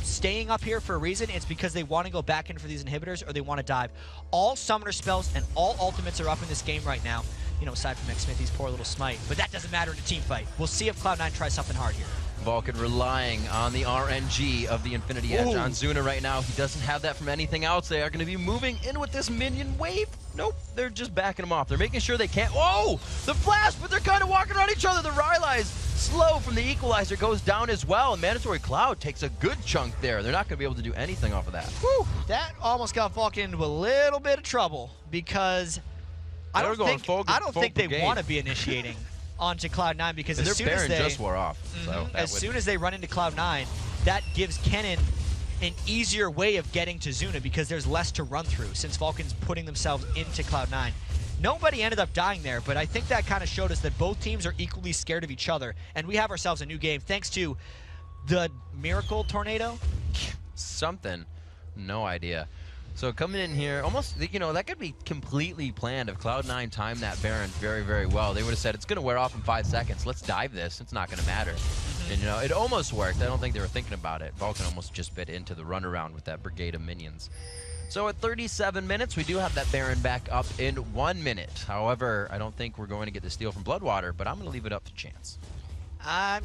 staying up here for a reason, it's because they want to go back in for these inhibitors or they want to dive. All summoner spells and all ultimates are up in this game right now. You know, aside from Xmithy's poor little smite. But that doesn't matter in a team fight. We'll see if Cloud9 tries something hard here. Vulcun relying on the RNG of the Infinity Edge on Zuna right now. He doesn't have that from anything else. They are going to be moving in with this minion wave. Nope, they're just backing him off. They're making sure they can't. Oh, the flash, but they're kind of walking around each other. The Rylai's slow from the equalizer goes down as well. And Mandatory Cloud takes a good chunk there. They're not going to be able to do anything off of that. Whew, that almost got Vulcun into a little bit of trouble because I don't think they want to be initiating onto Cloud9 because as soon as they just wore off. Soon as they run into Cloud9, that gives Kennen an easier way of getting to Zuna because there's less to run through since Vulcan's putting themselves into Cloud9. Nobody ended up dying there, but I think that kind of showed us that both teams are equally scared of each other, and we have ourselves a new game thanks to the Miracle Tornado. Something, no idea. So coming in here, almost, you know, that could be completely planned if Cloud9 timed that Baron very, very well. They would have said, it's going to wear off in 5 seconds. Let's dive this. It's not going to matter. And, you know, it almost worked. I don't think they were thinking about it. Vulcun almost just bit into the runaround with that brigade of minions. So at 37 minutes, we do have that Baron back up in 1 minute. However, I don't think we're going to get the steal from Bloodwater, but I'm going to leave it up to chance.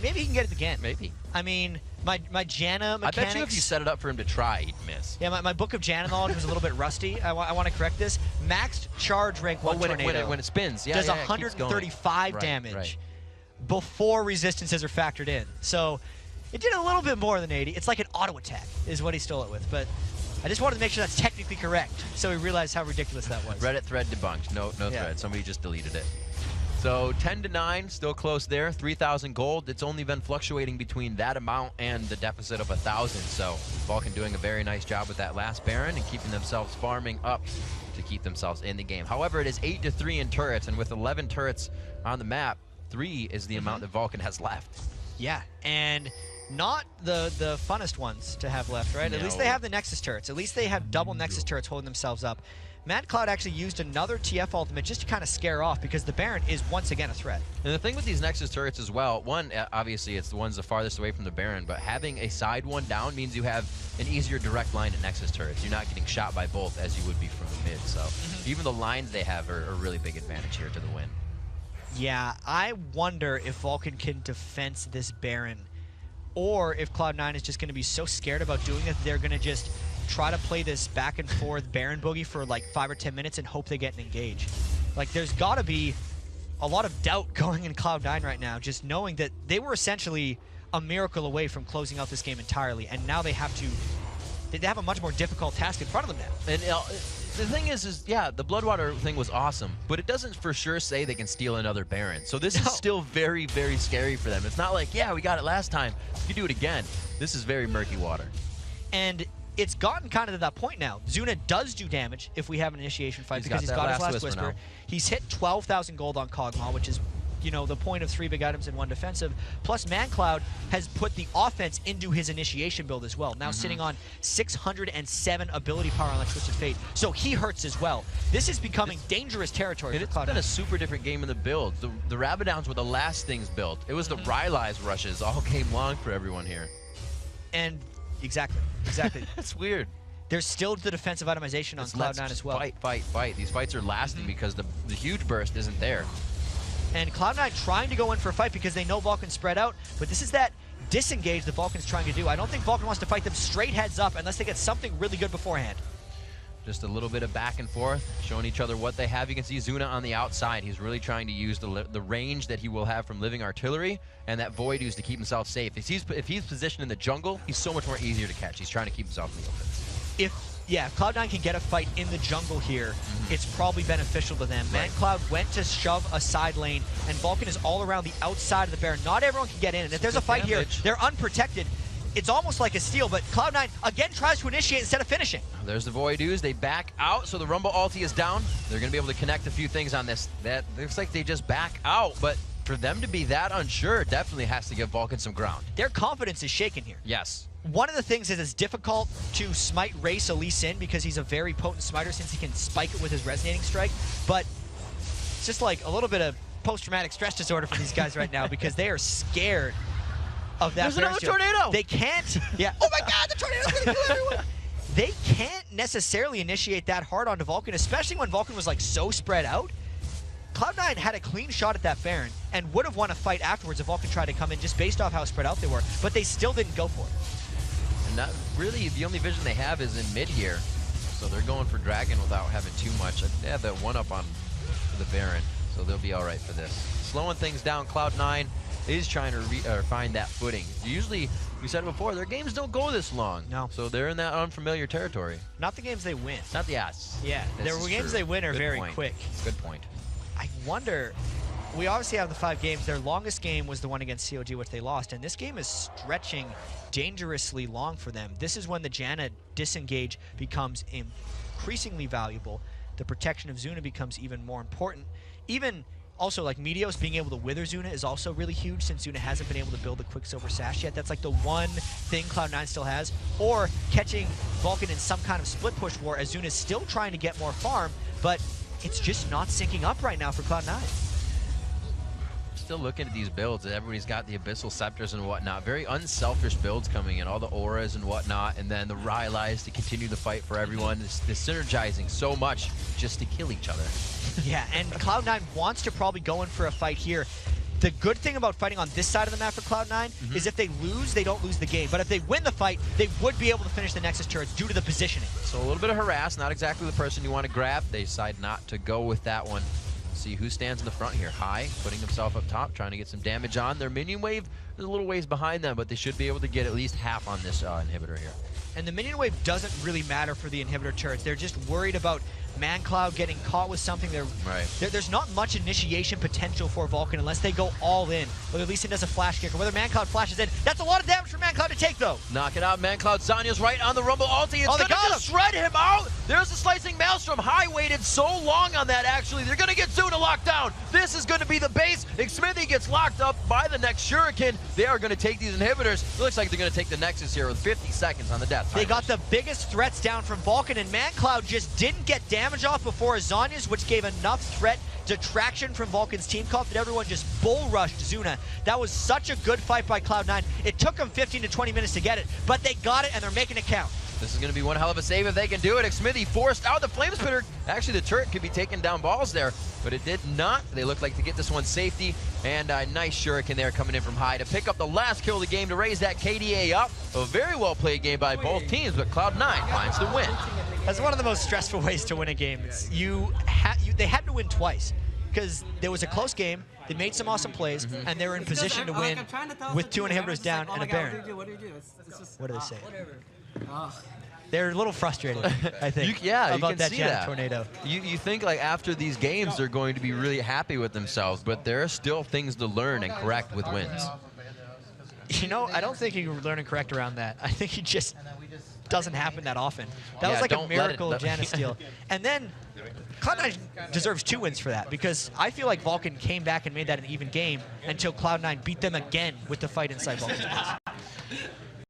Maybe he can get it again. Maybe. I mean, my Janna mechanics... I bet you if you set it up for him to try, he'd miss. Yeah, my book of Janna knowledge was a little bit rusty. I want to correct this. Maxed charge rank 1 tornado when it spins, does 135 damage before resistances are factored in. So it did a little bit more than 80. It's like an auto attack is what he stole it with. But I just wanted to make sure that's technically correct, so we realized how ridiculous that was. Reddit thread debunked. No thread. Somebody just deleted it. So 10-9, still close there. 3,000 gold. It's only been fluctuating between that amount and the deficit of 1,000. So Vulcun doing a very nice job with that last Baron and keeping themselves farming up to keep themselves in the game. However, it is 8-3 in turrets, and with 11 turrets on the map, 3 is the amount that Vulcun has left. Yeah, and not the funnest ones to have left, right? No. At least they have the Nexus turrets. At least they have double Nexus turrets holding themselves up. MadCloud actually used another TF ultimate just to kind of scare off because the Baron is once again a threat. And the thing with these Nexus turrets as well, one, obviously it's the ones the farthest away from the Baron, but having a side one down means you have an easier direct line at Nexus turrets. You're not getting shot by both as you would be from the mid. So even the lines they have are a really big advantage here to the win. Yeah, I wonder if Vulcun can defense this Baron, or if Cloud9 is just going to be so scared about doing it, they're going to just try to play this back and forth Baron boogie for like 5 or 10 minutes and hope they get an engage. Like, there's got to be a lot of doubt going in Cloud9 right now, just knowing that they were essentially a miracle away from closing out this game entirely, and now they have a much more difficult task in front of them now. And the thing is yeah, the Bloodwater thing was awesome, but it doesn't for sure say they can steal another Baron. So this is still very, very scary for them. It's not like, yeah, we got it last time, you do it again. This is very murky water. And it's gotten kind of to that point now. Zuna does do damage if we have an initiation fight because he's got his last Whisper. He's hit 12,000 gold on Kog'Maw, which is, you know, the point of 3 big items and 1 defensive. Plus, MadCloud has put the offense into his initiation build as well. Now sitting on 607 ability power on that Twisted Fate. So he hurts as well. This is becoming dangerous territory for Cloud9. It's been a super different game in the build. The Rabadowns were the last things built. It was the Rylai's rushes all came long for everyone here. And exactly. That's weird. There's still the defensive itemization on Cloud9 as well. Fight. These fights are lasting because the huge burst isn't there. And Cloud9 trying to go in for a fight because they know Vulcun spread out, but this is that disengage that Vulcan's trying to do. I don't think Vulcun wants to fight them straight heads up unless they get something really good beforehand. Just a little bit of back and forth, showing each other what they have. You can see Zuna on the outside. He's really trying to use the range that he will have from living artillery and that void ooze to keep himself safe. If he's positioned in the jungle, he's so much more easier to catch. He's trying to keep himself in the open. If Cloud9 can get a fight in the jungle here, it's probably beneficial to them. Right. MadCloud went to shove a side lane, and Vulcun is all around the outside of the Baron. Not everyone can get in, and if there's a fight here, they're unprotected. It's almost like a steal, but Cloud9 again tries to initiate instead of finishing. There's the void ooze. They back out, so the Rumble ulti is down. They're going to be able to connect a few things on this. That looks like they just back out, but for them to be that unsure definitely has to give Vulcun some ground. Their confidence is shaken here. Yes. One of the things is it's difficult to smite Race Elise Sin because he's a very potent smiter since he can spike it with his resonating strike, but it's just like a little bit of post-traumatic stress disorder for these guys right now because they are scared of that. There's another tornado! They can't, yeah. Oh my god, the tornado's gonna kill everyone! They can't necessarily initiate that hard onto Vulcun, especially when Vulcun was like so spread out. Cloud9 had a clean shot at that Baron and would have won a fight afterwards if Vulcun tried to come in just based off how spread out they were, but they still didn't go for it. And not really, the only vision they have is in mid here, so they're going for Dragon without having too much. They have that one up on the Baron, so they'll be all right for this. Slowing things down, Cloud9 is trying to find that footing. Usually, we said it before, their games don't go this long. No. So they're in that unfamiliar territory. Not the games they win. Not the ass. Yeah, their games they win are very quick. Good point. I wonder, we obviously have the 5 games. Their longest game was the one against COG, which they lost, and this game is stretching dangerously long for them. This is when the Janna disengage becomes increasingly valuable. The protection of Zuna becomes even more important. Even also, like, Meteos being able to wither Zuna is also really huge since Zuna hasn't been able to build the Quicksilver Sash yet. That's like the one thing Cloud9 still has. Or catching Vulcun in some kind of split push war as Zuna's still trying to get more farm, but it's just not syncing up right now for Cloud9. Still looking at these builds, everybody's got the Abyssal Scepters and whatnot. Very unselfish builds coming in, all the auras and whatnot, and then the Rylai's to continue the fight for everyone. They're synergizing so much just to kill each other. Yeah, and Cloud9 wants to probably go in for a fight here. The good thing about fighting on this side of the map for Cloud9 is if they lose, they don't lose the game. But if they win the fight, they would be able to finish the Nexus turrets due to the positioning. So a little bit of harass, not exactly the person you want to grab. They decide not to go with that one. See who stands in the front here. High, putting himself up top, trying to get some damage on. Their minion wave is a little ways behind them, but they should be able to get at least half on this inhibitor here. And the minion wave doesn't really matter for the inhibitor turrets. They're just worried about ManCloud getting caught with something. There's not much initiation potential for Vulcun unless they go all in. Whether Lee Sin does a flash kick or whether ManCloud flashes in. That's a lot of damage for ManCloud to take, though. Knock it out, ManCloud. Zanya's right on the Rumble ulti. It's they gonna just shred him out. There's a slicing Maelstrom. High waited so long on that, actually. They're gonna get Zuna locked down. This is gonna be the base. Smithy gets locked up by the next Shuriken. They are gonna take these inhibitors. It looks like they're gonna take the Nexus here with 50 seconds on the death timer. They got the biggest threats down from Vulcun, and ManCloud just didn't get damage off before Zanya's, which gave enough threat detraction from Vulcan's team comp that everyone just bull rushed Zuna. That was such a good fight by Cloud9. It took them 15 to 20 minutes to get it, but they got it and they're making it count. This is going to be one hell of a save if they can do it. Smithy forced out the Flame Spitter. Actually, the turret could be taking down balls there, but it did not. They look like to get this one safety, and a nice Shuriken there coming in from high to pick up the last kill of the game to raise that KDA up. A very well played game by both teams, but Cloud9 finds the win. That's one of the most stressful ways to win a game. They had to win twice because there was a close game. They made some awesome plays, and they were in position to win with 2 inhibitors down and a Baron. What do they say? They're a little frustrated, I think, about that Janet tornado. You think like after these games they're going to be really happy with themselves, but there are still things to learn and correct with wins. You know, I don't think you learn and correct around that. I think he just doesn't happen that often. That was like a miracle of Janus steal. And then Cloud9 deserves 2 wins for that, because I feel like Vulcun came back and made that an even game until Cloud9 beat them again with the fight inside Vulcan's base.